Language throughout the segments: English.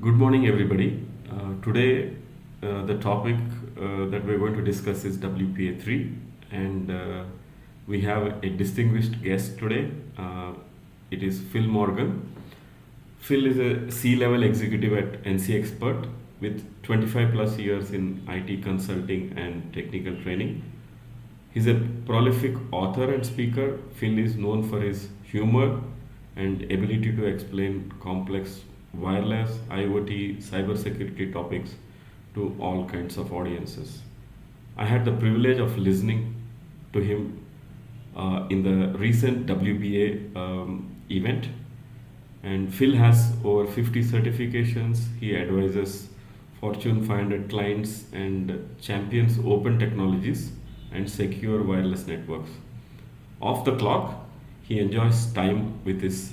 Good morning, everybody. Today, the topic that we're going to discuss is WPA3, and we have a distinguished guest today. It is Phil Morgan. Phil is a C-level executive at NC Expert with 25 plus years in IT consulting and technical training. He's a prolific author and speaker. Phil is known for his humor and ability to explain complex wireless, IoT, cybersecurity topics to all kinds of audiences. I had the privilege of listening to him in the recent WPA event, and Phil has over 50 certifications. He advises Fortune 500 clients and champions open technologies and secure wireless networks. Off the clock, he enjoys time with his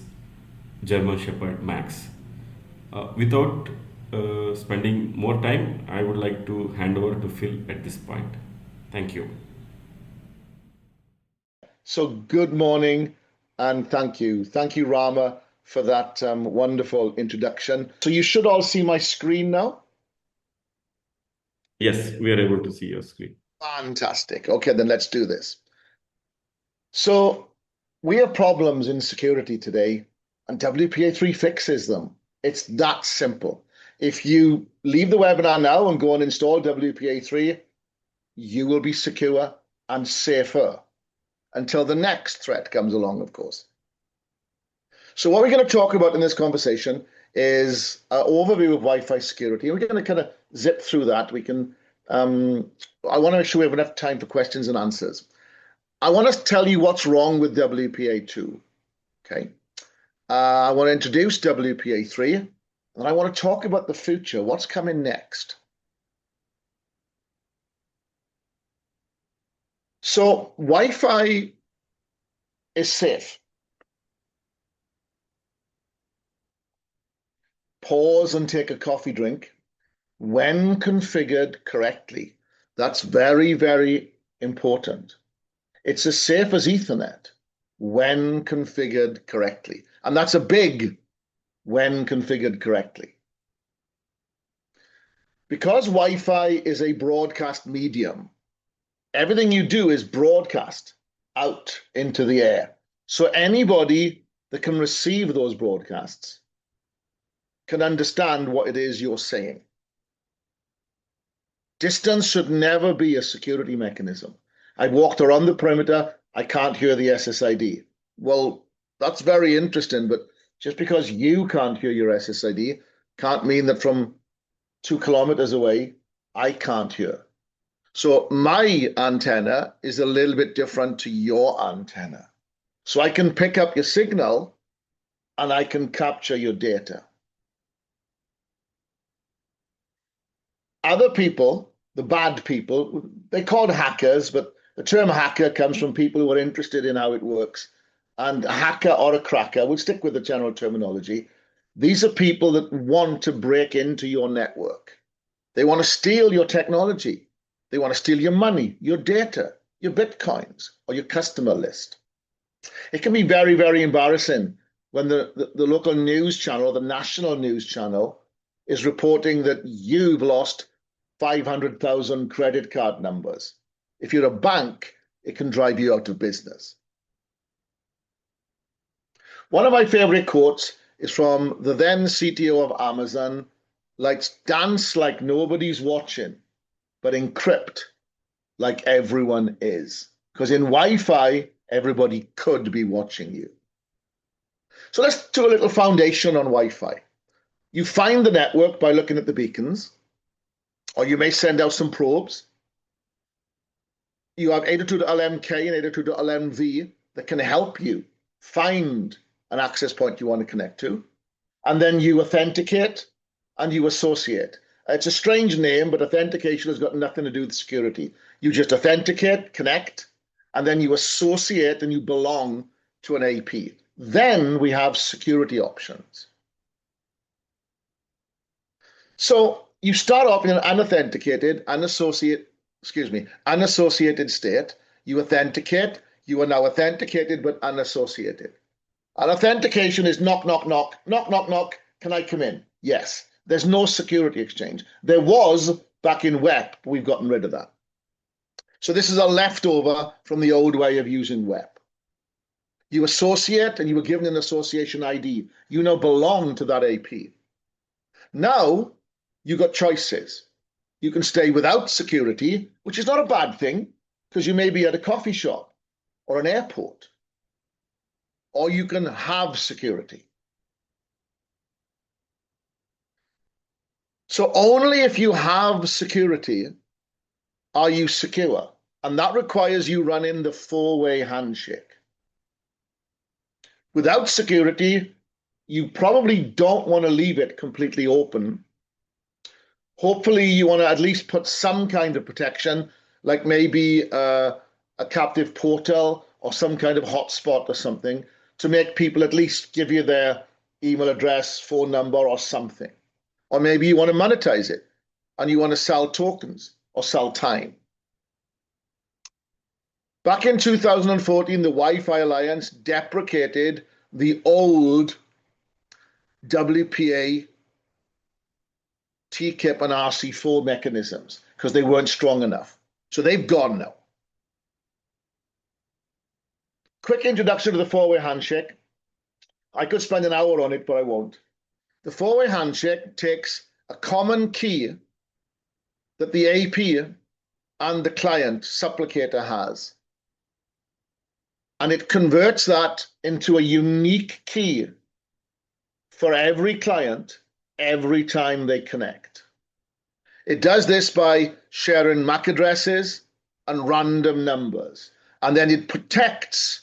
German Shepherd Max. Without spending more time, I would like to hand over to Phil at this point. Thank you. So good morning and thank you. Thank you, Rama, for that wonderful introduction. So you should all see my screen now. Yes, we are able to see your screen. Fantastic. Okay, then let's do this. So we have problems in security today, and WPA3 fixes them. It's that simple. If you leave the webinar now and go and install WPA3, you will be secure and safer until the next threat comes along, of course. So what we're going to talk about in this conversation is an overview of Wi-Fi security. We're going to kind of zip through that. I want to make sure we have enough time for questions and answers. I want to tell you what's wrong with WPA2. Okay. I want to introduce WPA3, and I want to talk about the future. What's coming next? So Wi-Fi is safe. Pause and take a coffee drink when configured correctly. That's very, very important. It's as safe as Ethernet when configured correctly. And that's a big when configured correctly. Because Wi-Fi is a broadcast medium, everything you do is broadcast out into the air. So anybody that can receive those broadcasts can understand what it is you're saying. Distance should never be a security mechanism. I've walked around the perimeter, I can't hear the SSID. Well, that's very interesting, but just because you can't hear your SSID can't mean that from 2 kilometers away, I can't hear. So my antenna is a little bit different to your antenna. So I can pick up your signal and I can capture your data. Other people, the bad people, they're called hackers, but the term hacker comes from people who are interested in how it works. And a hacker or a cracker, we'll stick with the general terminology. These are people that want to break into your network. They want to steal your technology. They want to steal your money, your data, your bitcoins, or your customer list. It can be very, very embarrassing when the local news channel, the national news channel, is reporting that you've lost 500,000 credit card numbers. If you're a bank, it can drive you out of business. One of my favorite quotes is from the then CTO of Amazon, like dance like nobody's watching, but encrypt like everyone is. Because in Wi-Fi, everybody could be watching you. So let's do a little foundation on Wi-Fi. You find the network by looking at the beacons, or you may send out some probes. You have 802.11k and 802.11v that can help you find an access point you want to connect to. And then you authenticate and you associate. It's a strange name, but authentication has got nothing to do with security. You just authenticate, connect, and then you associate and you belong to an AP. Then we have security options. So you start off in an unauthenticated, unassociated state. You authenticate. You are now authenticated but unassociated. And authentication is knock, knock, knock, knock, knock, knock. Can I come in? Yes. There's no security exchange. There was back in WEP, but we've gotten rid of that. So this is a leftover from the old way of using WEP. You associate and you were given an association ID. You now belong to that AP. Now you got choices. You can stay without security, which is not a bad thing, because you may be at a coffee shop or an airport, or you can have security. So only if you have security are you secure, and that requires you running the four-way handshake. Without security, you probably don't want to leave it completely open. Hopefully, you want to at least put some kind of protection, like maybe a captive portal or some kind of hotspot or something, to make people at least give you their email address, phone number, or something. Or maybe you want to monetize it and you want to sell tokens or sell time. Back in 2014, the Wi-Fi Alliance deprecated the old WPA, TKIP, and RC4 mechanisms because they weren't strong enough. So they've gone now. Quick introduction to the four-way handshake. I could spend an hour on it, but I won't. The four-way handshake takes a common key that the AP and the client supplicator has, and it converts that into a unique key for every client every time they connect. It does this by sharing MAC addresses and random numbers, and then it protects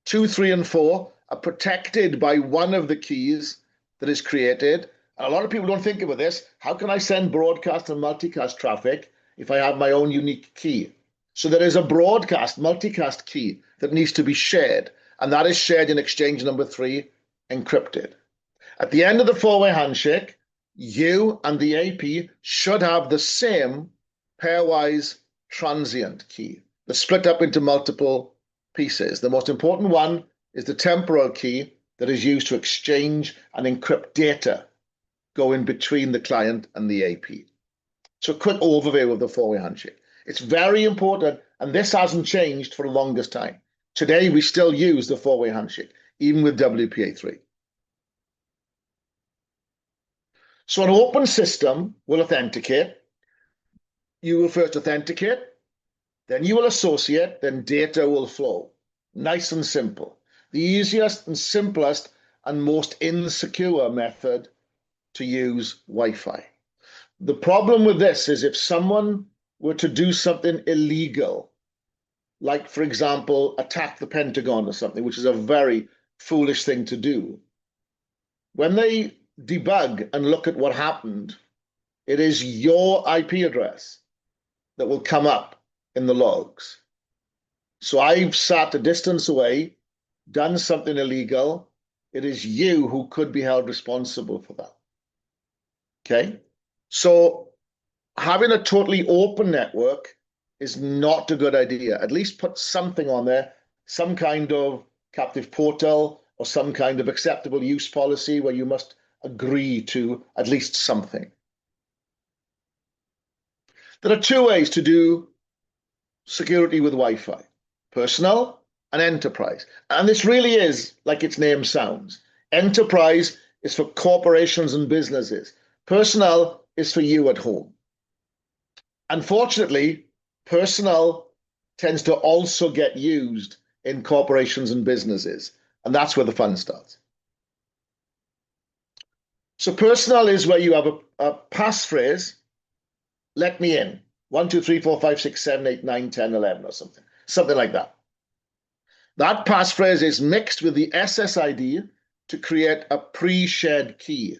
2, 3, and 4 are protected by one of the keys that is created. And a lot of people don't think about this. How can I send broadcast and multicast traffic if I have my own unique key? So there is a broadcast multicast key that needs to be shared, and that is shared in exchange number 3, encrypted. At the end of the four-way handshake, you and the AP should have the same pairwise transient key that's split up into multiple pieces. The most important one is the temporal key that is used to exchange and encrypt data going between the client and the AP. So a quick overview of the four-way handshake. It's very important, and this hasn't changed for the longest time. Today, we still use the four-way handshake, even with WPA3. So an open system will authenticate. You will first authenticate, then you will associate, then data will flow. Nice and simple. The easiest and simplest and most insecure method to use Wi-Fi. The problem with this is if someone were to do something illegal, like, for example, attack the Pentagon or something, which is a very foolish thing to do, when they debug and look at what happened, it is your IP address that will come up in the logs. So I've sat a distance away, done something illegal. It is you who could be held responsible for that. Okay? So having a totally open network is not a good idea. At least put something on there, some kind of captive portal or some kind of acceptable use policy where you must agree to at least something. There are two ways to do security with Wi-Fi: personal and enterprise. And this really is like its name sounds. Enterprise is for corporations and businesses. Personal is for you at home. Unfortunately, personal tends to also get used in corporations and businesses, and that's where the fun starts. So personal is where you have a passphrase, let me in, 1, 2, 3, 4, 5, 6, 7, 8, 9, 10, 11 or something like that. That passphrase is mixed with the SSID to create a pre-shared key.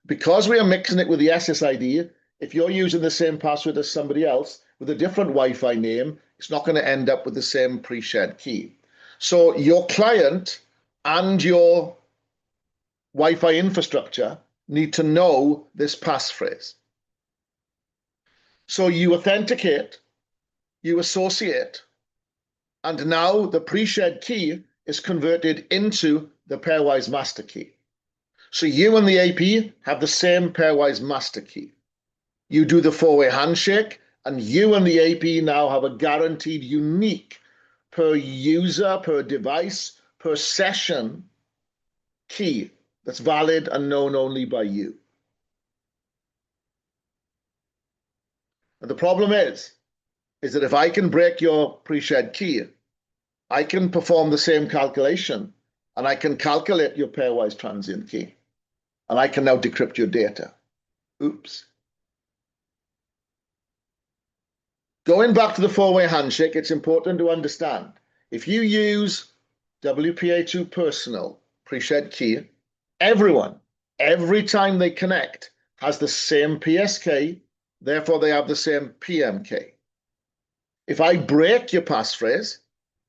Because we are mixing it with the SSID, if you're using the same password as somebody else with a different Wi-Fi name, it's not going to end up with the same pre-shared key. So your client and your Wi-Fi infrastructure need to know this passphrase. So you authenticate, you associate, and now the pre-shared key is converted into the pairwise master key. So you and the AP have the same pairwise master key. You do the four-way handshake, and you and the AP now have a guaranteed unique per user, per device, per session key that's valid and known only by you. And the problem is that if I can break your pre-shared key, I can perform the same calculation, and I can calculate your pairwise transient key, and I can now decrypt your data. Oops. Going back to the four-way handshake, it's important to understand, if you use WPA2 personal pre-shared key, everyone, every time they connect, has the same PSK, therefore they have the same PMK. If I break your passphrase,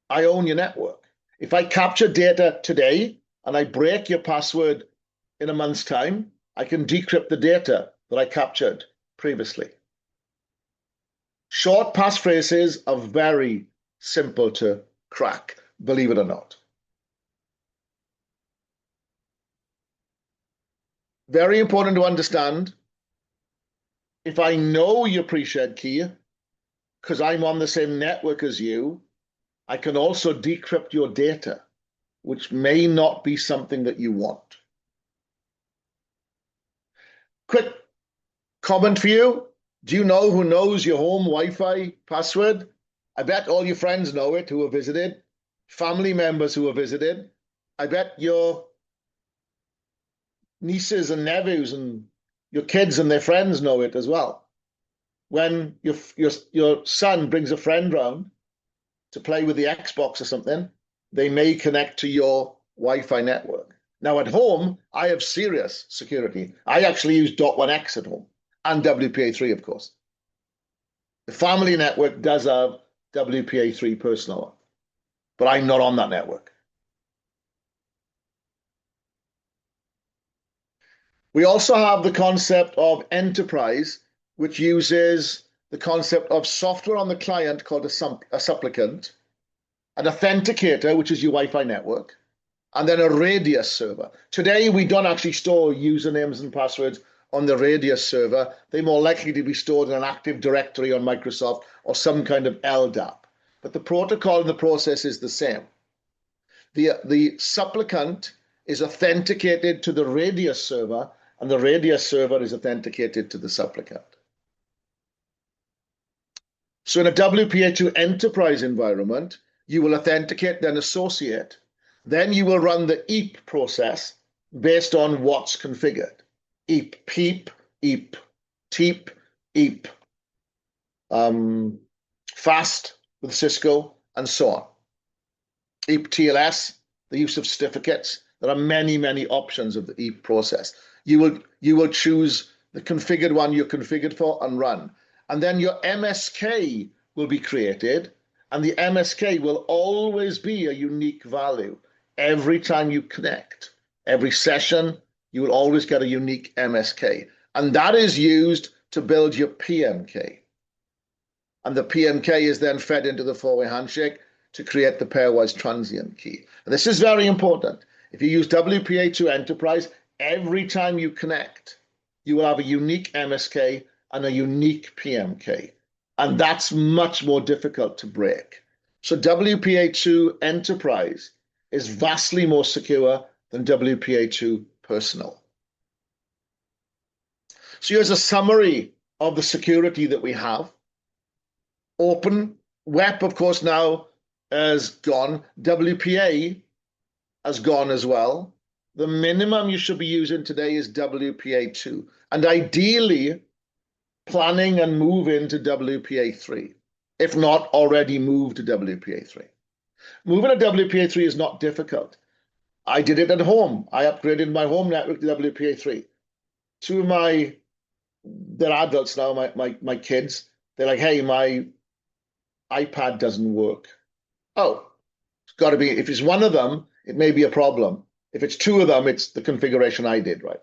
I own your network. If I capture data today and I break your password in a month's time, I can decrypt the data that I captured previously. Short passphrases are very simple to crack, believe it or not. Very important to understand, if I know your pre-shared key, because I'm on the same network as you, I can also decrypt your data, which may not be something that you want. Quick comment for you. Do you know who knows your home Wi-Fi password? I bet all your friends know it who have visited, family members who have visited. I bet your nieces and nephews and your kids and their friends know it as well. When your son brings a friend round to play with the Xbox or something, they may connect to your Wi-Fi network. Now at home, I have serious security. I actually use .1x at home and WPA3, of course. The family network does have WPA3 personal, but I'm not on that network. We also have the concept of enterprise, which uses the concept of software on the client called a supplicant, an authenticator, which is your Wi-Fi network, and then a radius server. Today, we don't actually store usernames and passwords on the radius server. They're more likely to be stored in an Active Directory on Microsoft or some kind of LDAP. But the protocol and the process is the same. The supplicant is authenticated to the radius server, and the radius server is authenticated to the supplicant. So in a WPA2 enterprise environment, you will authenticate, then associate. Then you will run the EAP process based on what's configured. EAP PEEP, EAP TEEP, EAP FAST with Cisco, and so on. EAP TLS, the use of certificates. There are many, many options of the EAP process. You will choose the configured one you're configured for and run. And then your MSK will be created, and the MSK will always be a unique value. Every time you connect, every session, you will always get a unique MSK. And that is used to build your PMK. And the PMK is then fed into the four-way handshake to create the pairwise transient key. And this is very important. If you use WPA2 Enterprise, every time you connect, you will have a unique MSK and a unique PMK. And that's much more difficult to break. So WPA2 Enterprise is vastly more secure than WPA2 Personal. So here's a summary of the security that we have. Open, WEP, of course, now has gone. WPA has gone as well. The minimum you should be using today is WPA2. And ideally, planning and move into WPA3. If not, already move to WPA3. Moving to WPA3 is not difficult. I did it at home. I upgraded my home network to WPA3. Two of they're adults now, my kids, they're like, hey, my iPad doesn't work. Oh, it's got to be, if it's one of them, it may be a problem. If it's two of them, it's the configuration I did, right?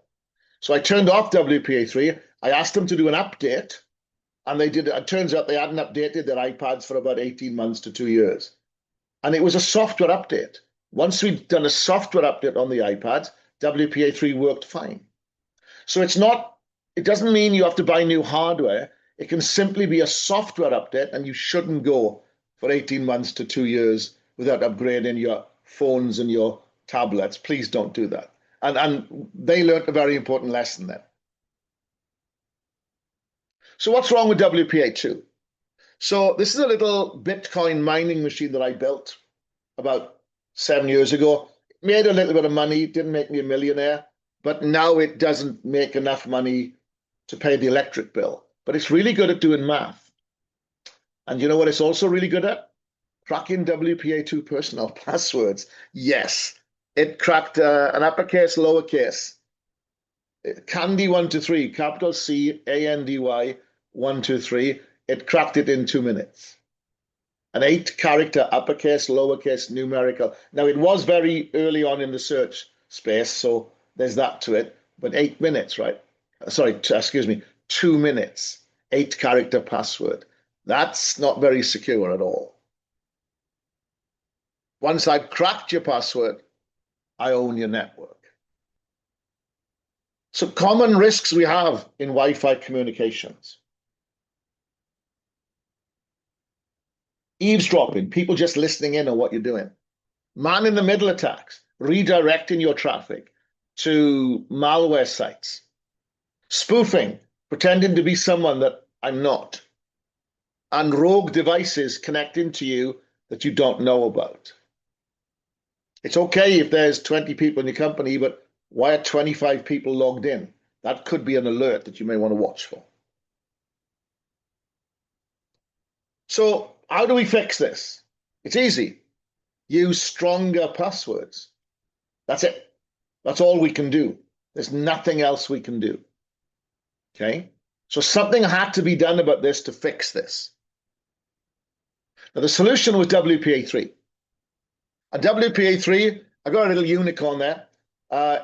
So I turned off WPA3. I asked them to do an update, and they did. It turns out they hadn't updated their iPads for about 18 months to 2 years. And it was a software update. Once we'd done a software update on the iPads, WPA3 worked fine. So it doesn't mean you have to buy new hardware. It can simply be a software update, and you shouldn't go for 18 months to 2 years without upgrading your phones and your tablets. Please don't do that. And they learned a very important lesson there. So what's wrong with WPA2? So this is a little Bitcoin mining machine that I built about 7 years ago. Made a little bit of money, didn't make me a millionaire, but now it doesn't make enough money to pay the electric bill. But it's really good at doing math. And you know what it's also really good at? Cracking WPA2 personal passwords. Yes, it cracked an uppercase, lowercase. Candy123, capital C, A-N-D-Y, 123. It cracked it in 2 minutes. An 8-character uppercase, lowercase, numerical. Now, it was very early on in the search space, so there's that to it. But 8 minutes, right? Sorry, excuse me, 2 minutes, 8-character password. That's not very secure at all. Once I've cracked your password, I own your network. So common risks we have in Wi-Fi communications. Eavesdropping, people just listening in on what you're doing. Man-in-the-middle attacks, redirecting your traffic to malware sites. Spoofing, pretending to be someone that I'm not. And rogue devices connecting to you that you don't know about. It's okay if there's 20 people in your company, but why are 25 people logged in? That could be an alert that you may want to watch for. So how do we fix this? It's easy. Use stronger passwords. That's it. That's all we can do. There's nothing else we can do. Okay? So something had to be done about this to fix this. Now, the solution was WPA3. And WPA3, I got a little unicorn there.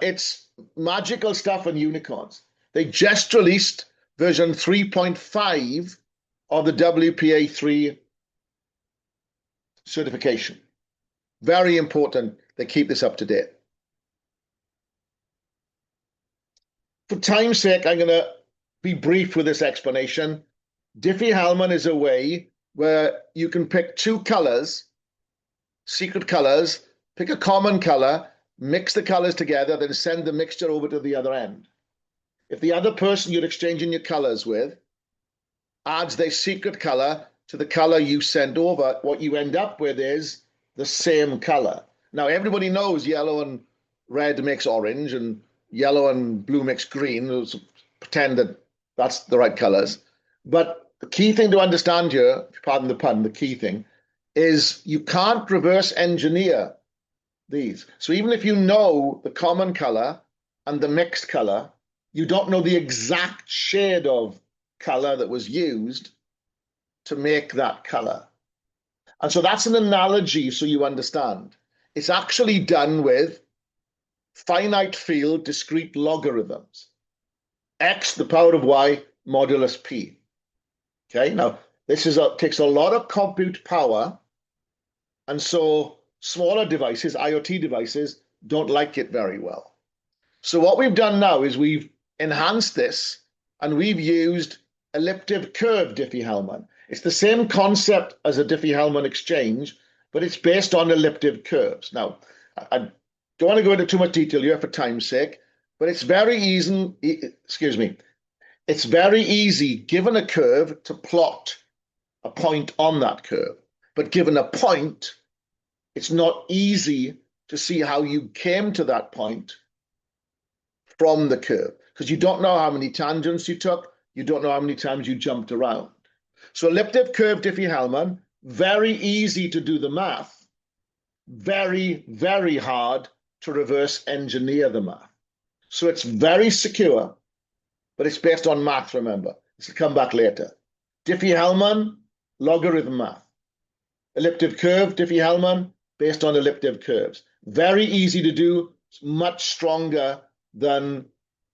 It's magical stuff on unicorns. They just released version 3.5 of the WPA3 certification. Very important they keep this up to date. For time's sake, I'm going to be brief with this explanation. Diffie-Hellman is a way where you can pick two colors, secret colors, pick a common color, mix the colors together, then send the mixture over to the other end. If the other person you're exchanging your colors with adds their secret color to the color you sent over, what you end up with is the same color. Now, everybody knows yellow and red makes orange and yellow and blue makes green. Let's pretend that that's the right colors. But the key thing to understand here, pardon the pun, the key thing, is you can't reverse engineer these. So even if you know the common color and the mixed color, you don't know the exact shade of color that was used to make that color. And so that's an analogy so you understand. It's actually done with finite field discrete logarithms. X, the power of y, modulus p. Okay, now this takes a lot of compute power, and so smaller devices, IoT devices, don't like it very well. So what we've done now is we've enhanced this, and we've used elliptic curve Diffie-Hellman. It's the same concept as a Diffie-Hellman exchange, but it's based on elliptic curves. Now, I don't want to go into too much detail here for time's sake, but it's very easy, it's very easy, given a curve, to plot a point on that curve. But given a point, it's not easy to see how you came to that point from the curve, because you don't know how many tangents you took, you don't know how many times you jumped around. So elliptic curve Diffie-Hellman, very easy to do the math, very, very hard to reverse engineer the math. So it's very secure, but it's based on math, remember. This will come back later. Diffie-Hellman, logarithm math. Elliptic curve Diffie-Hellman, based on elliptic curves. Very easy to do, much stronger than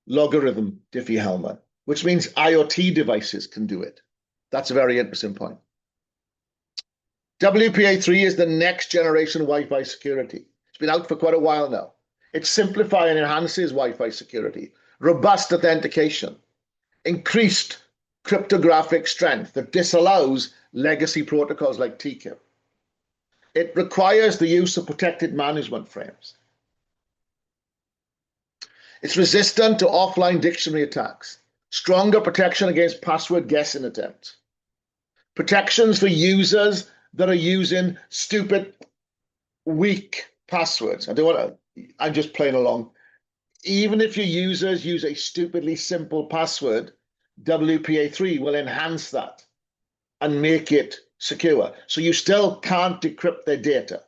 logarithm Diffie-Hellman, which means IoT devices can do it. That's a very interesting point. WPA3 is the next generation Wi-Fi security. It's been out for quite a while now. It simplifies and enhances Wi-Fi security, robust authentication, increased cryptographic strength that disallows legacy protocols like TKIP. It requires the use of protected management frames. It's resistant to offline dictionary attacks, stronger protection against password guessing attempts, protections for users that are using stupid, weak passwords. I'm just playing along. Even if your users use a stupidly simple password, WPA3 will enhance that and make it secure. So you still can't decrypt their data.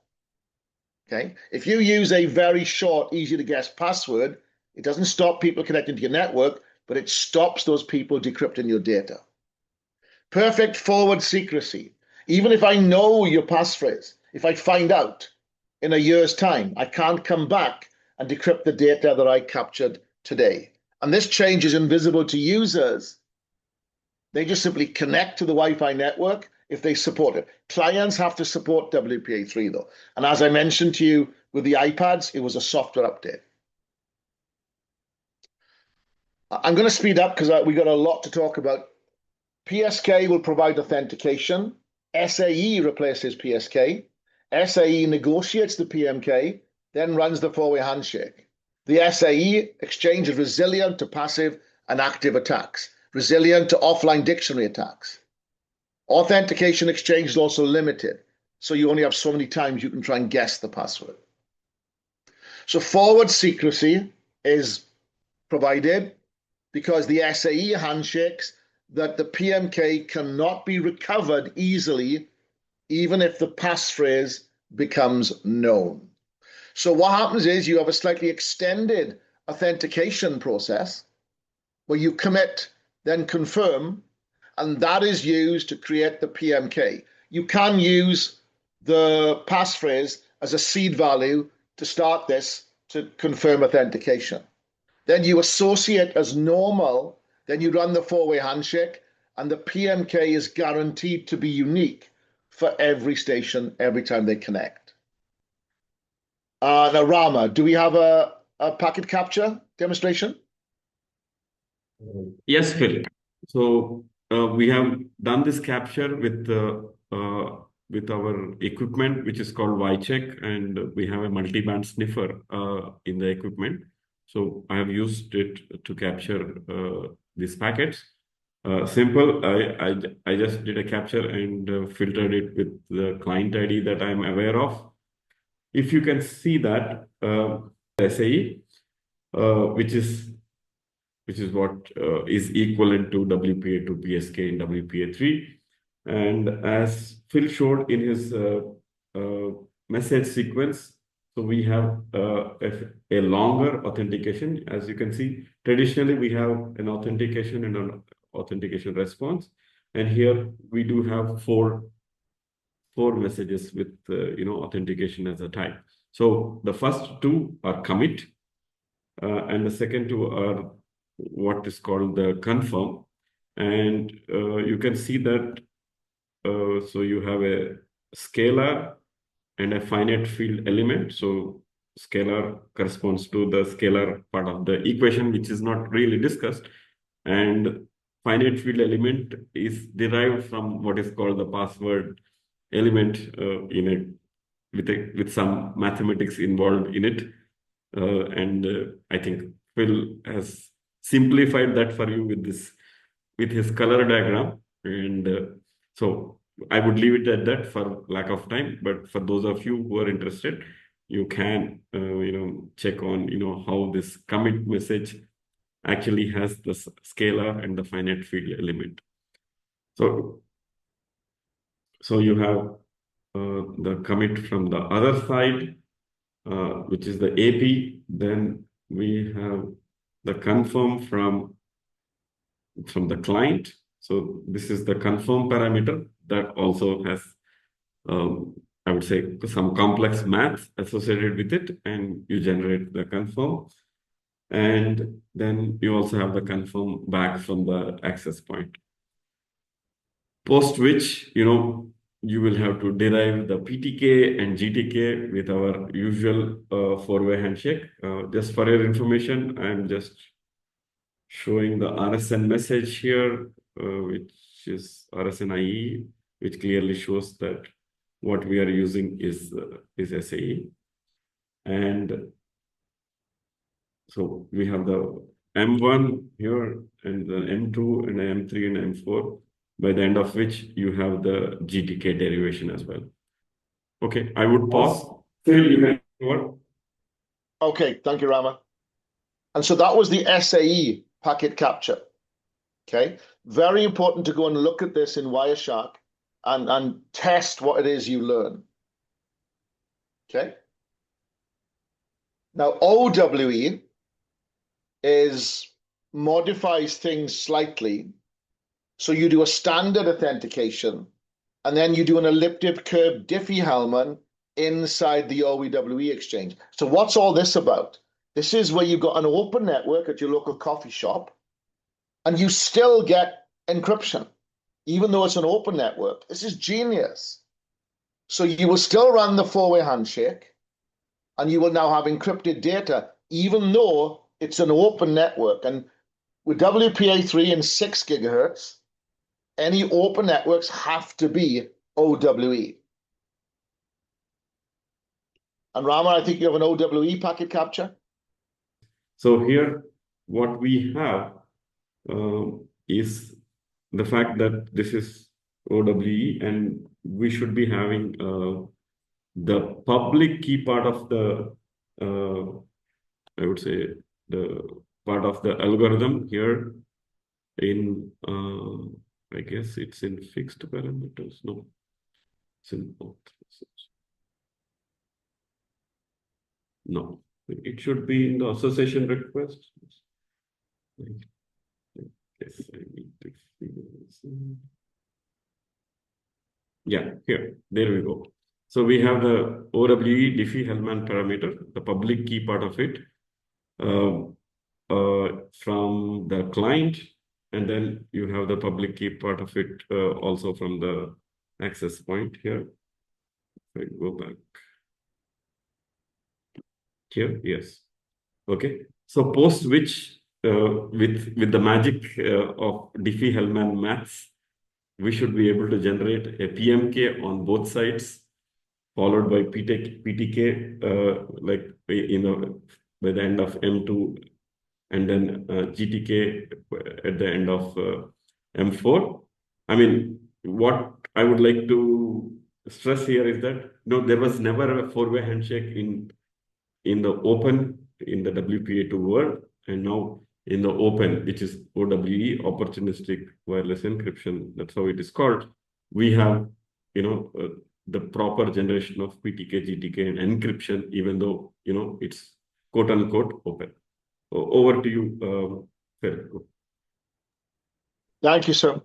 Okay. If you use a very short, easy to guess password, it doesn't stop people connecting to your network, but it stops those people decrypting your data. Perfect forward secrecy. Even if I know your passphrase, if I find out in a year's time, I can't come back and decrypt the data that I captured today. And this change is invisible to users. They just simply connect to the Wi-Fi network if they support it. Clients have to support WPA3 though. And as I mentioned to you with the iPads, it was a software update. I'm going to speed up because we got a lot to talk about. PSK will provide authentication. SAE replaces PSK. SAE negotiates the PMK, then runs the four-way handshake. The SAE exchange is resilient to passive and active attacks, resilient to offline dictionary attacks. Authentication exchange is also limited, so you only have so many times you can try and guess the password. So forward secrecy is provided because the SAE handshakes that the PMK cannot be recovered easily, even if the passphrase becomes known. So what happens is you have a slightly extended authentication process where you commit, then confirm, and that is used to create the PMK. You can use the passphrase as a seed value to start this to confirm authentication. Then you associate as normal, then you run the four-way handshake, and the PMK is guaranteed to be unique for every station every time they connect. Now, Rama, do we have a packet capture demonstration? Yes, Phil. So we have done this capture with our equipment, which is called YCheck, and we have a multi-band sniffer in the equipment. So I have used it to capture these packets. Simple. I just did a capture and filtered it with the client ID that I'm aware of. If you can see that SAE, which is what is equivalent to WPA2 PSK in WPA3. And as Phil showed in his message sequence, so we have a longer authentication. As you can see, traditionally we have an authentication and an authentication response. And here we do have four messages with authentication as a type. So the first two are commit, and the second two are what is called the confirm. And you can see that so you have a scalar and a finite field element. So scalar corresponds to the scalar part of the equation, which is not really discussed. And finite field element is derived from what is called the password element with some mathematics involved in it. And I think Phil has simplified that for you with his color diagram. And so I would leave it at that for lack of time. But for those of you who are interested, you can check on how this commit message actually has the scalar and the finite field element. So you have the commit from the other side, which is the AP. Then we have the confirm from the client. So this is the confirm parameter that also has, I would say, some complex math associated with it, and you generate the confirm. And then you also have the confirm back from the access point. Post which, you will have to derive the PTK and GTK with our usual four-way handshake. Just for your information, I'm just showing the RSN message here, which is RSNIE, which clearly shows that what we are using is SAE. And so we have the M1 here and the M2 and M3 and M4, by the end of which you have the GTK derivation as well. Okay, I would pause. Phil, you can go. Okay, thank you, Rama. And so that was the SAE packet capture. Okay, very important to go and look at this in Wireshark and test what it is you learn. Okay. Now, OWE modifies things slightly. So you do a standard authentication, and then you do an elliptic curve Diffie-Hellman inside the OEWE exchange. So what's all this about? This is where you've got an open network at your local coffee shop, and you still get encryption, even though it's an open network. This is genius. So you will still run the four-way handshake, and you will now have encrypted data, even though it's an open network. And with WPA3 and 6 gigahertz, any open networks have to be OWE. And Rama, I think you have an OWE packet capture. So here, what we have is the fact that this is OWE, and we should be having the public key part of the, I would say, the part of the algorithm here in, I guess it's in fixed parameters. No, it's in both. No, it should be in the association request. Yes, I need to figure this out. Yeah, here, there we go. So we have the OWE Diffie-Hellman parameter, the public key part of it, from the client, and then you have the public key part of it also from the access point here. If I go back here, yes. Okay, so post which with the magic of Diffie-Hellman maths, we should be able to generate a PMK on both sides, followed by PTK, like by the end of M2, and then GTK at the end of M4. I mean, what I would like to stress here is that there was never a four-way handshake in the open, in the WPA2 world, and now in the open, which is OWE, opportunistic wireless encryption. That's how it is called. We have, the proper generation of PTK, GTK, and encryption, even though, it's quote unquote open. Over to you, Phil. Thank you, sir.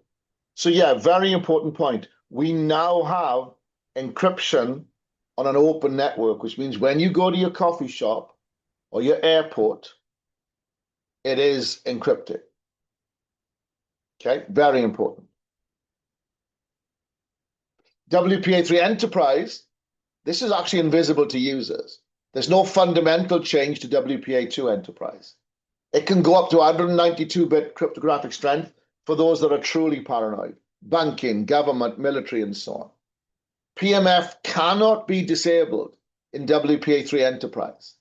So yeah, very important point. We now have encryption on an open network, which means when you go to your coffee shop or your airport, it is encrypted. Okay, very important. WPA3 Enterprise, this is actually invisible to users. There's no fundamental change to WPA2 Enterprise. It can go up to 192-bit cryptographic strength for those that are truly paranoid. Banking, government, military, and so on. PMF cannot be disabled in WPA3 Enterprise.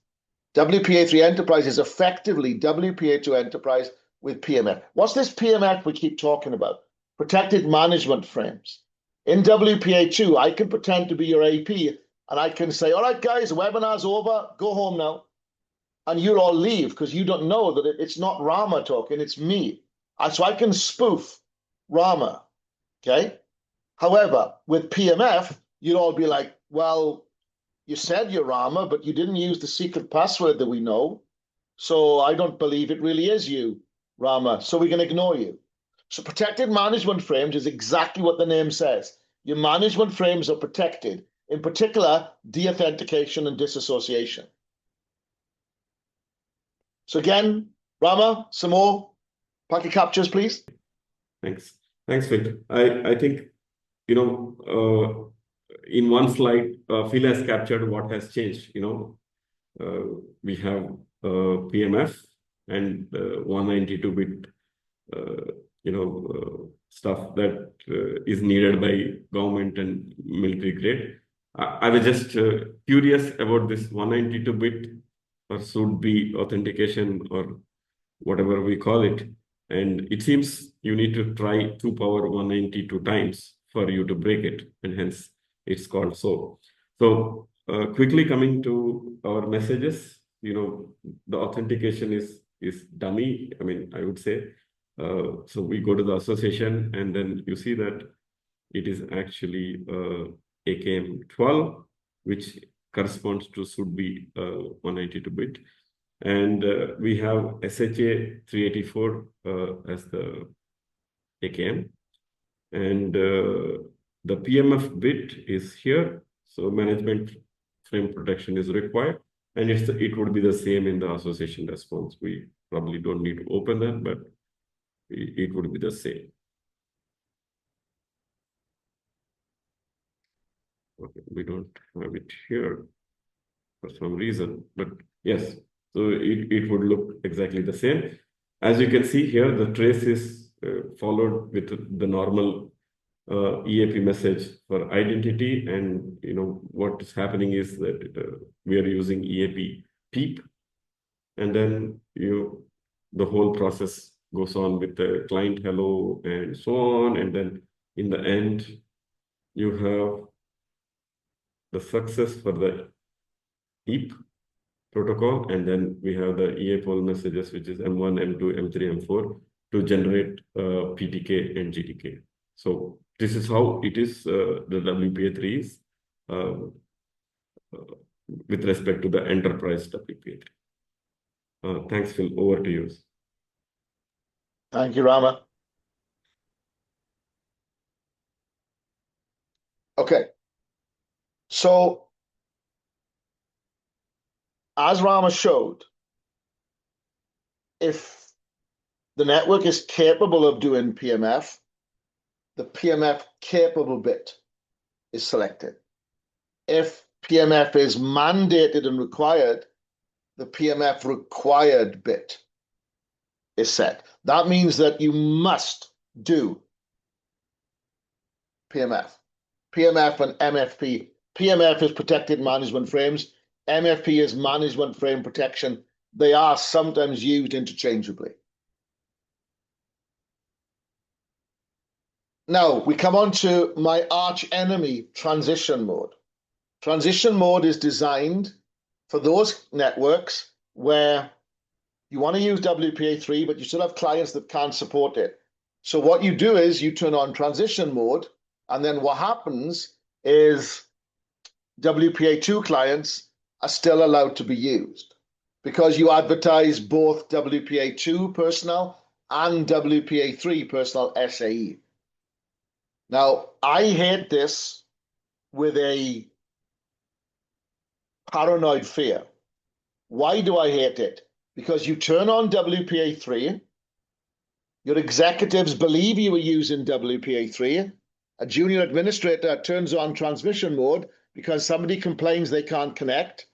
WPA3 Enterprise is effectively WPA2 Enterprise with PMF. What's this PMF we keep talking about? Protected management frames. In WPA2, I can pretend to be your AP, and I can say, all right, guys, the webinar's over, go home now. And you'll all leave because you don't know that it's not Rama talking, it's me. So I can spoof Rama, okay? However, with PMF, you'd all be like, well, you said you're Rama, but you didn't use the secret password that we know. So I don't believe it really is you, Rama. So we can ignore you. So protected management frames is exactly what the name says. Your management frames are protected, in particular, deauthentication and disassociation. So again, Rama, some more packet captures, please. Thanks, Phil. I think in one slide, Phil has captured what has changed. We have PMF and 192-bit, stuff that is needed by government and military grade. I was just curious about this 192-bit or should be authentication or whatever we call it. And it seems you need to try 2 power 192 times for you to break it, and hence it's called so. So quickly coming to our messages, the authentication is dummy. I mean, I would say. So we go to the association, and then you see that it is actually AKM 12, which corresponds to should be 192-bit. And we have SHA 384 as the AKM. And the PMF bit is here. So management frame protection is required. And it would be the same in the association response. We probably don't need to open that, but it would be the same. Okay, we don't have it here for some reason, but yes, so it would look exactly the same. As you can see here, the trace is followed with the normal EAP message for identity, and what is happening is that we are using EAP PEEP, and then the whole process goes on with the client hello and so on, and then in the end you have the success for the PEEP protocol, and then we have the EAPOL messages, which is M1, M2, M3, M4 to generate PTK and GTK. So this is how it is, the WPA3 is with respect to the enterprise WPA3. Thanks, Phil. Over to you. Thank you, Rama. Okay. So as Rama showed, if the network is capable of doing PMF, the PMF capable bit is selected. If PMF is mandated and required, the PMF required bit is set. That means that you must do PMF. PMF and MFP. PMF is protected management frames. MFP is management frame protection. They are sometimes used interchangeably. Now, we come on to my arch enemy, transition mode. Transition mode is designed for those networks where you want to use WPA3, but you still have clients that can't support it. So what you do is you turn on transition mode, and then what happens is WPA2 clients are still allowed to be used because you advertise both WPA2 personnel and WPA3 personnel SAE. Now, I hate this with a paranoid fear. Why do I hate it? Because you turn on WPA3, your executives believe you were using WPA3, a junior administrator turns on transmission mode because somebody complains they can't connect,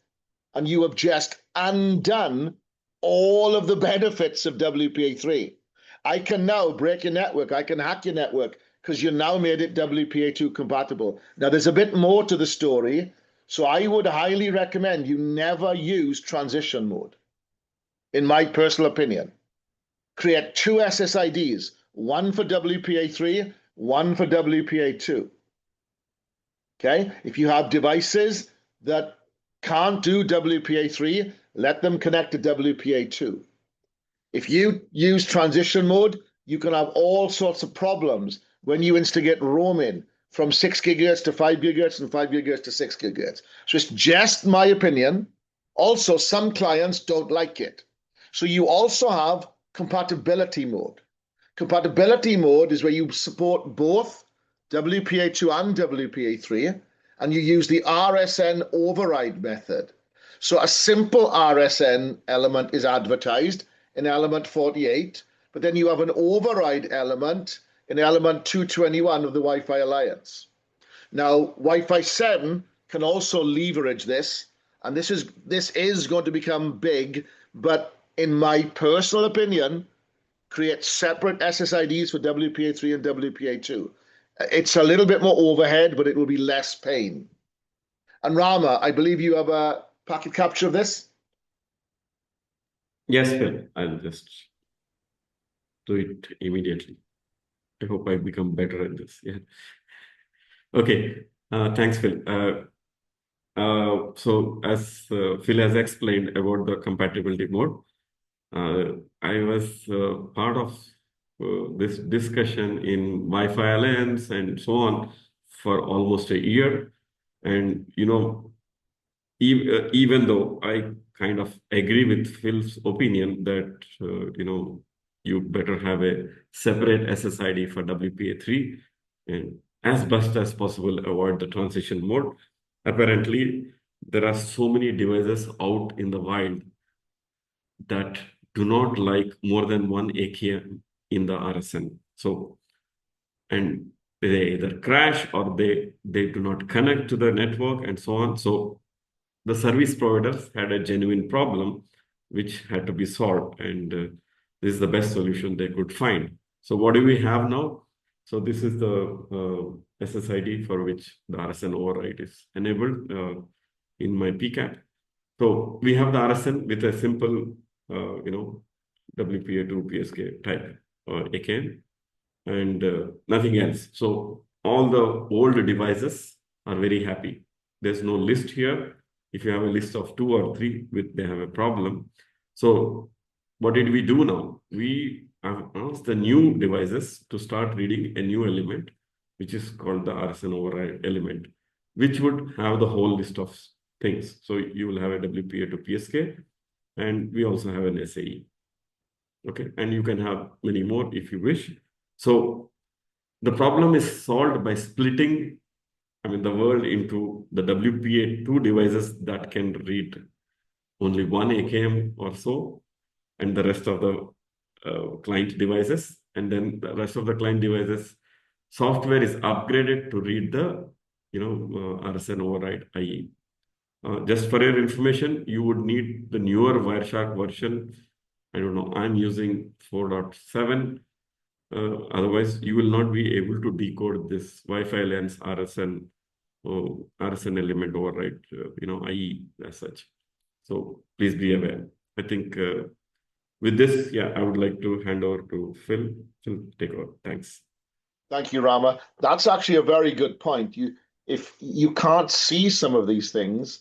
and you have just undone all of the benefits of WPA3. I can now break your network, I can hack your network, because you now made it WPA2 compatible. Now, there's a bit more to the story, so I would highly recommend you never use transition mode, in my personal opinion. Create 2 SSIDs, one for WPA3, one for WPA2. Okay? If you have devices that can't do WPA3, let them connect to WPA2. If you use transition mode, you can have all sorts of problems when you instigate roaming from 6 gigahertz to 5 gigahertz and 5 gigahertz to 6 gigahertz. So it's just my opinion. Also, some clients don't like it. So you also have compatibility mode. Compatibility mode is where you support both WPA2 and WPA3, and you use the RSN override method. So a simple RSN element is advertised in element 48, but then you have an override element in element 221 of the Wi-Fi Alliance. Now, Wi-Fi 7 can also leverage this, and this is going to become big, but in my personal opinion, create separate SSIDs for WPA3 and WPA2. It's a little bit more overhead, but it will be less pain. And Rama, I believe you have a packet capture of this? Yes, Phil. I'll just do it immediately. I hope I become better at this. Yeah. Okay. Thanks, Phil. So as Phil has explained about the compatibility mode, I was part of this discussion in Wi-Fi Alliance and so on for almost a year. And, even though I kind of agree with Phil's opinion that, you better have a separate SSID for WPA3 and as best as possible avoid the transition mode. Apparently, there are so many devices out in the wild that do not like more than one AKM in the RSN. So, and they either crash or they do not connect to the network and so on. So the service providers had a genuine problem which had to be solved, and this is the best solution they could find. So what do we have now? So this is the SSID for which the RSN override is enabled in my PCAP. So we have the RSN with a simple, WPA2 PSK type AKN and nothing else. So all the old devices are very happy. There's no list here. If you have a list of 2 or 3, they have a problem. So what did we do now? We asked the new devices to start reading a new element, which is called the RSN override element, which would have the whole list of things. So you will have a WPA2 PSK, and we also have an SAE. Okay, and you can have many more if you wish. So the problem is solved by splitting, the world into the WPA2 devices that can read only one AKM or so, and the rest of the client devices. And then the rest of the client devices, software is upgraded to read the, RSN override IE. Just for your information, you would need the newer Wireshark version. I don't know, I'm using 4.7. Otherwise, you will not be able to decode this Wi-Fi Alliance RSN element override, IE as such. So please be aware. I think with this, I would like to hand over to Phil. Phil, take over. Thanks. Thank you, Rama. That's actually a very good point. If you can't see some of these things,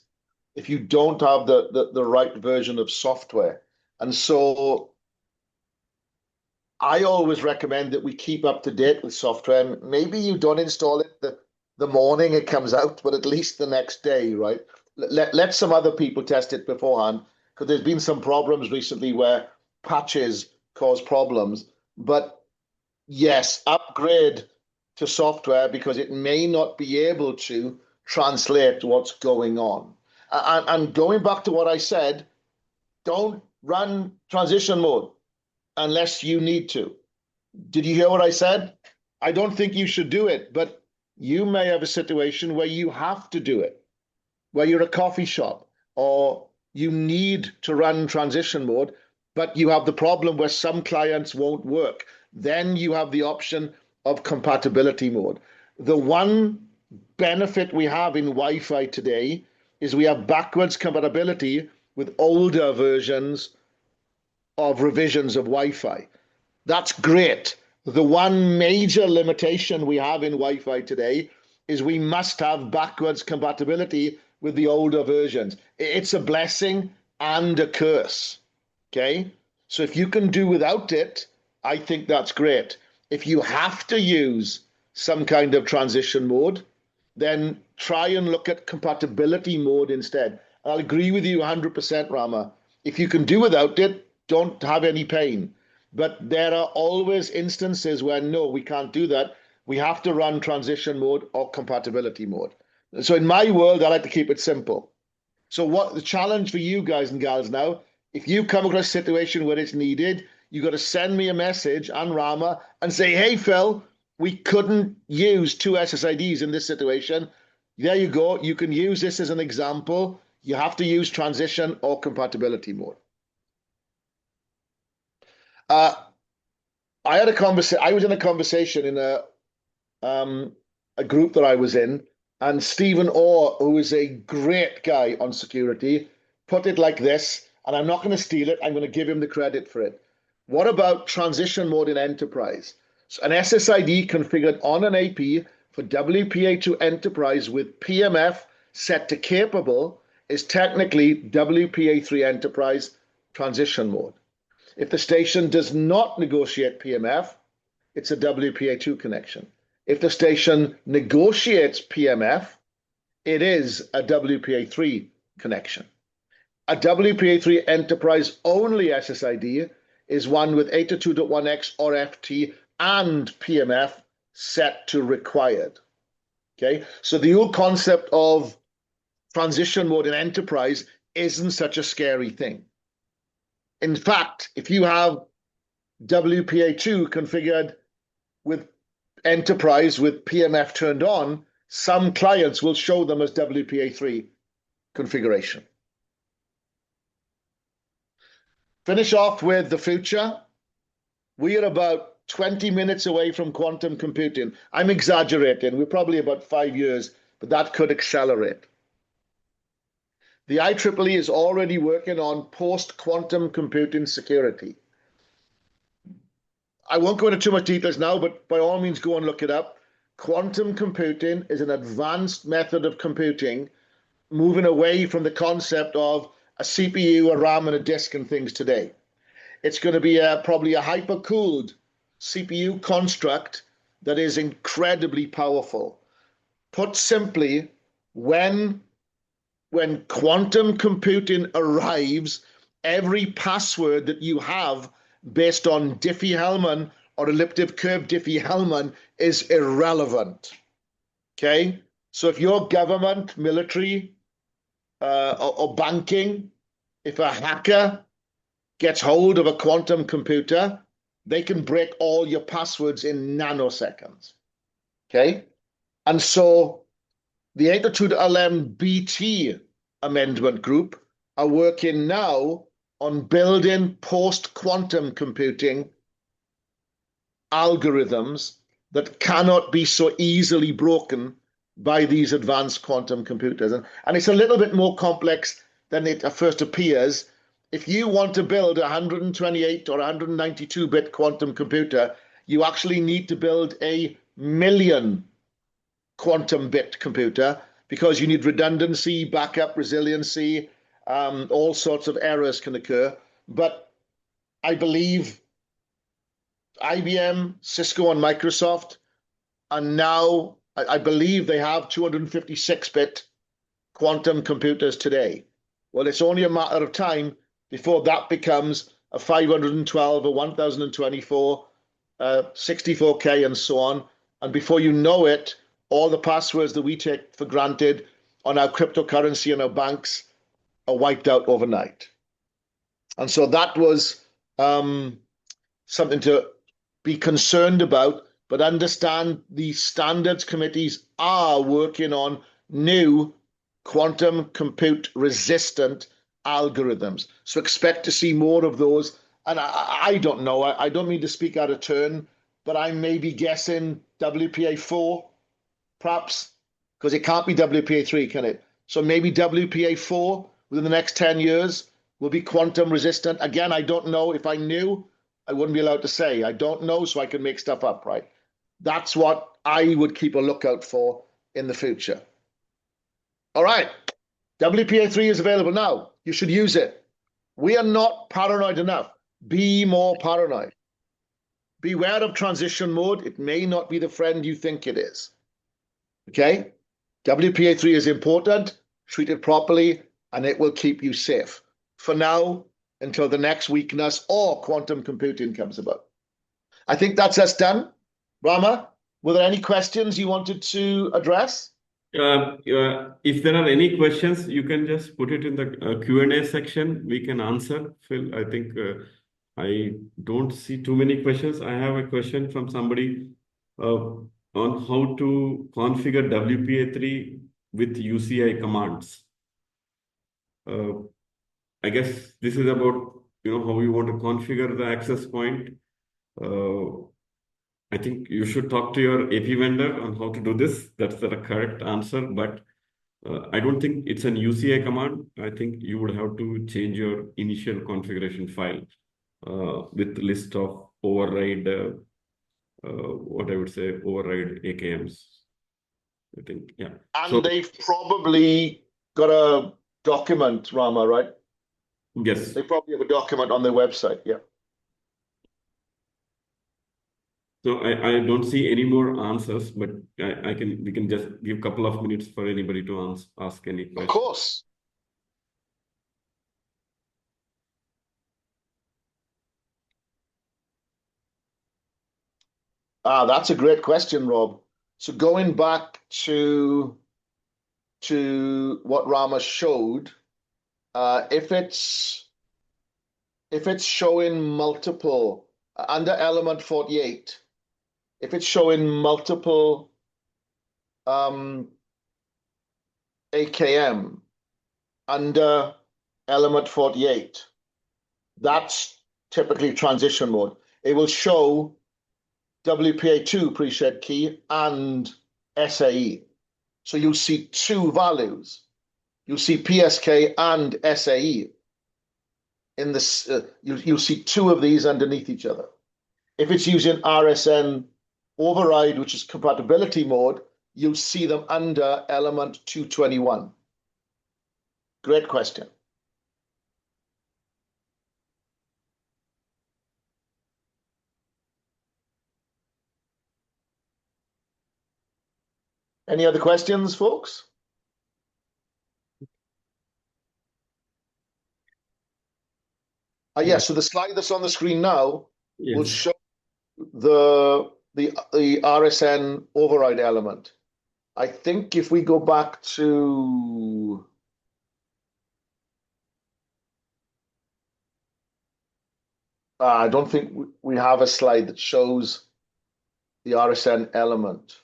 if you don't have the right version of software. And so I always recommend that we keep up to date with software. And maybe you don't install it the morning it comes out, but at least the next day, right? Let some other people test it beforehand, because there's been some problems recently where patches cause problems. But yes, upgrade to software because it may not be able to translate what's going on. And going back to what I said, don't run transition mode unless you need to. Did you hear what I said? I don't think you should do it, but you may have a situation where you have to do it, where you're a coffee shop or you need to run transition mode, but you have the problem where some clients won't work. Then you have the option of compatibility mode. The one benefit we have in Wi-Fi today is we have backwards compatibility with older versions of revisions of Wi-Fi. That's great. The one major limitation we have in Wi-Fi today is we must have backwards compatibility with the older versions. It's a blessing and a curse. Okay? So if you can do without it, I think that's great. If you have to use some kind of transition mode, then try and look at compatibility mode instead. I'll agree with you 100%, Rama. If you can do without it, don't have any pain. But there are always instances where, no, we can't do that. We have to run transition mode or compatibility mode. So in my world, I like to keep it simple. So what the challenge for you guys and gals now, if you come across a situation where it's needed, you got to send me a message on Rama and say, hey, Phil, we couldn't use two SSIDs in this situation. There you go. You can use this as an example. You have to use transition or compatibility mode. I had a conversation. I was in a conversation in a group that I was in, and Stephen Orr, who is a great guy on security, put it like this, and I'm not going to steal it. I'm going to give him the credit for it. What about transition mode in enterprise? So an SSID configured on an AP for WPA2 enterprise with PMF set to capable is technically WPA3 enterprise transition mode. If the station does not negotiate PMF, it's a WPA2 connection. If the station negotiates PMF, it is a WPA3 connection. A WPA3 enterprise only SSID is one with 802.1x or FT and PMF set to required. Okay, so the old concept of transition mode in enterprise isn't such a scary thing. In fact, if you have WPA2 configured with enterprise with PMF turned on, some clients will show them as WPA3 configuration. Finish off with the future. We are about 20 minutes away from quantum computing. I'm exaggerating. We're probably about 5 years, but that could accelerate. The IEEE is already working on post-quantum computing security. I won't go into too much details now, but by all means, go and look it up. Quantum computing is an advanced method of computing, moving away from the concept of a CPU, a RAM, and a disk and things today. It's going to be probably a hyper-cooled CPU construct that is incredibly powerful. Put simply, when quantum computing arrives, every password that you have based on Diffie-Hellman or elliptic curve Diffie-Hellman is irrelevant. Okay? So if you're government, military, or banking, if a hacker gets hold of a quantum computer, they can break all your passwords in nanoseconds. Okay? And so the 802.11bt amendment group are working now on building post-quantum computing algorithms that cannot be so easily broken by these advanced quantum computers. And it's a little bit more complex than it first appears. If you want to build a 128 or 192-bit quantum computer, you actually need to build a million quantum bit computer because you need redundancy, backup, resiliency, all sorts of errors can occur. But I believe IBM, Cisco, and Microsoft are now, I believe they have 256-bit quantum computers today. Well, it's only a matter of time before that becomes a 512, a 1024, 64K, and so on. And before you know it, all the passwords that we take for granted on our cryptocurrency and our banks are wiped out overnight. And so that was something to be concerned about, but understand the standards committees are working on new quantum compute resistant algorithms. So expect to see more of those. And I don't know, I don't mean to speak out of turn, but I may be guessing WPA4, perhaps, because it can't be WPA3, can it? So maybe WPA4 within the next 10 years will be quantum resistant. Again, I don't know. If I knew, I wouldn't be allowed to say. I don't know, so I can make stuff up, right? That's what I would keep a lookout for in the future. All right. WPA3 is available now. You should use it. We are not paranoid enough. Be more paranoid. Beware of transition mode. It may not be the friend you think it is. Okay? WPA3 is important. Treat it properly, and it will keep you safe. For now, until the next weakness or quantum computing comes about. I think that's us done. Rama, were there any questions you wanted to address? If there are any questions, you can just put it in the Q&A section. We can answer. Phil, I think I don't see too many questions. I have a question from somebody on how to configure WPA3 with UCI commands. I guess this is about how you want to configure the access point. I think you should talk to your AP vendor on how to do this. That's the correct answer, but I don't think it's an UCI command. I think you would have to change your initial configuration file with list of override, what I would say, override AKMs. I think, yeah. And they've probably got a document, Rama, right? Yes. They probably have a document on their website. Yeah. So I don't see any more answers, but we can just give a couple of minutes for anybody to ask any question. Of course. That's a great question, Rob. So going back to what Rama showed, if it's showing multiple under element 48, if it's showing multiple AKM under element 48, that's typically transition mode. It will show WPA2 pre-shared key and SAE. So you'll see two values. You'll see PSK and SAE. In this, you'll see two of these underneath each other. If it's using RSN override, which is compatibility mode, you'll see them under element 221. Great question. Any other questions, folks? Yes, so the slide that's on the screen now will show the RSN override element. I think if we go back to I don't think we have a slide that shows the RSN element.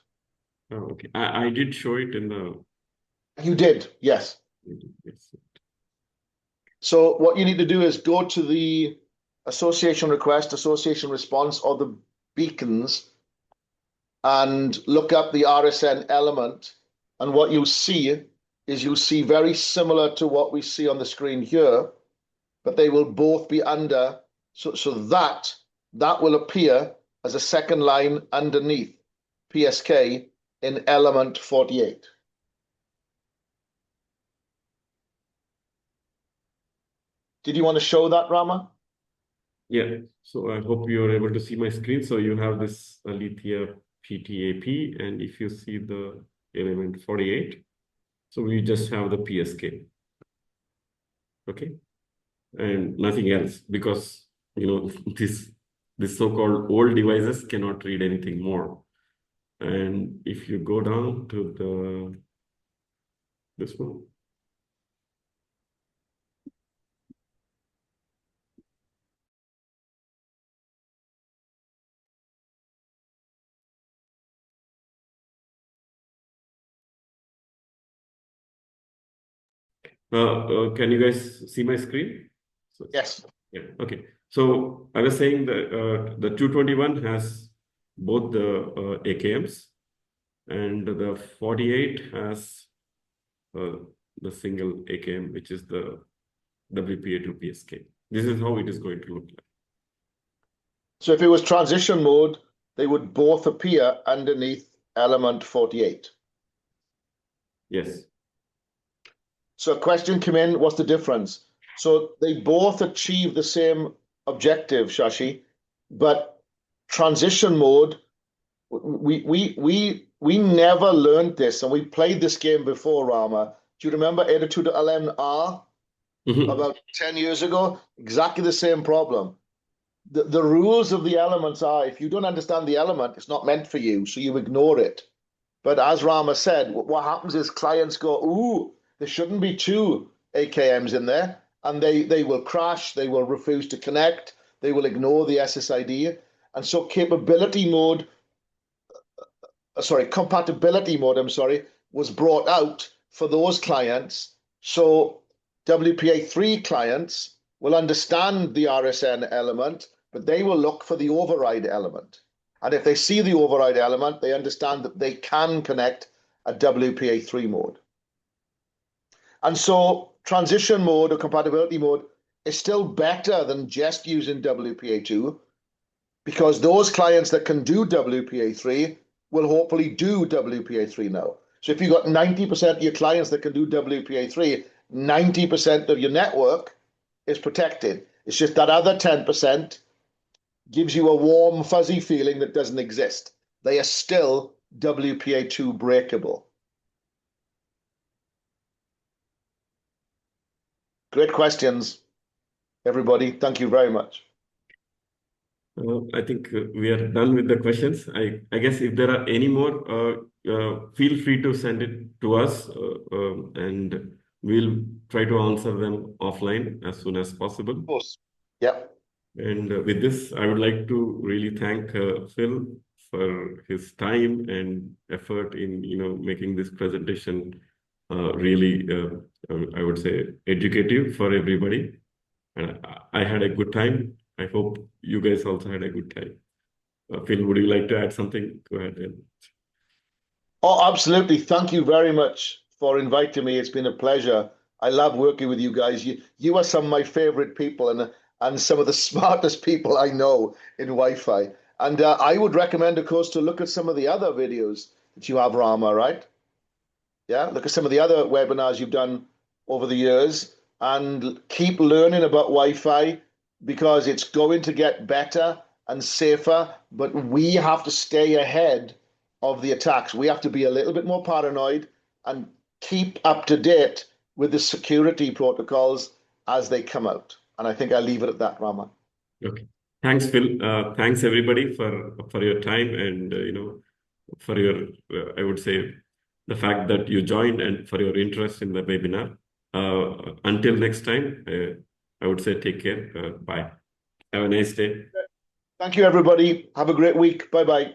Oh, okay. I did show it in the. You did, yes. Yes. So what you need to do is go to the association request, association response, or the beacons, and look up the RSN element. And what you'll see is you'll see very similar to what we see on the screen here, but they will both be under. So that will appear as a second line underneath PSK in element 48. Did you want to show that, Rama? Yeah, so I hope you are able to see my screen. So you have this Alethea PTAP, and if you see the element 48, so we just have the PSK. Okay, and nothing else, because this so-called old devices cannot read anything more. And if you go down to this one. Can you guys see my screen? Yes. Yeah. Okay. So I was saying that the 221 has both the AKMs, and the 48 has the single AKM, which is the WPA2 PSK. This is how it is going to look like. So if it was transition mode, they would both appear underneath element 48. Yes. So a question came in, what's the difference? So they both achieve the same objective, Shashi, but transition mode, we never learned this, and we played this game before, Rama. Do you remember Attitude LMR about 10 years ago? Exactly the same problem. The rules of the elements are, if you don't understand the element, it's not meant for you, so you ignore it. But as Rama said, what happens is clients go, ooh, there shouldn't be two AKMs in there, and they will crash, they will refuse to connect, they will ignore the SSID. And so capability mode compatibility mode, was brought out for those clients. So WPA3 clients will understand the RSN element, but they will look for the override element. And if they see the override element, they understand that they can connect a WPA3 mode. And so transition mode or compatibility mode is still better than just using WPA2, because those clients that can do WPA3 will hopefully do WPA3 now. So if you've got 90% of your clients that can do WPA3, 90% of your network is protected. It's just that other 10% gives you a warm, fuzzy feeling that doesn't exist. They are still WPA2 breakable. Great questions, everybody. Thank you very much. I think we are done with the questions. I guess if there are any more, feel free to send it to us, and we'll try to answer them offline as soon as possible. Of course. Yep. And with this, I would like to really thank Phil for his time and effort in making this presentation really, I would say, educative for everybody. And I had a good time. I hope you guys also had a good time. Phil, would you like to add something? Go ahead. Oh, absolutely. Thank you very much for inviting me. It's been a pleasure. I love working with you guys. You are some of my favorite people and some of the smartest people I know in Wi-Fi. And I would recommend, of course, to look at some of the other videos that you have, Rama, right? Yeah, look at some of the other webinars you've done over the years and keep learning about Wi-Fi, because it's going to get better and safer, but we have to stay ahead of the attacks. We have to be a little bit more paranoid and keep up to date with the security protocols as they come out. And I think I'll leave it at that, Rama. Okay. Thanks, Phil. Thanks everybody for your time and for your I would say the fact that you joined and for your interest in the webinar. Until next time, I would say take care. Bye. Have a nice day. Thank you, everybody. Have a great week. Bye bye.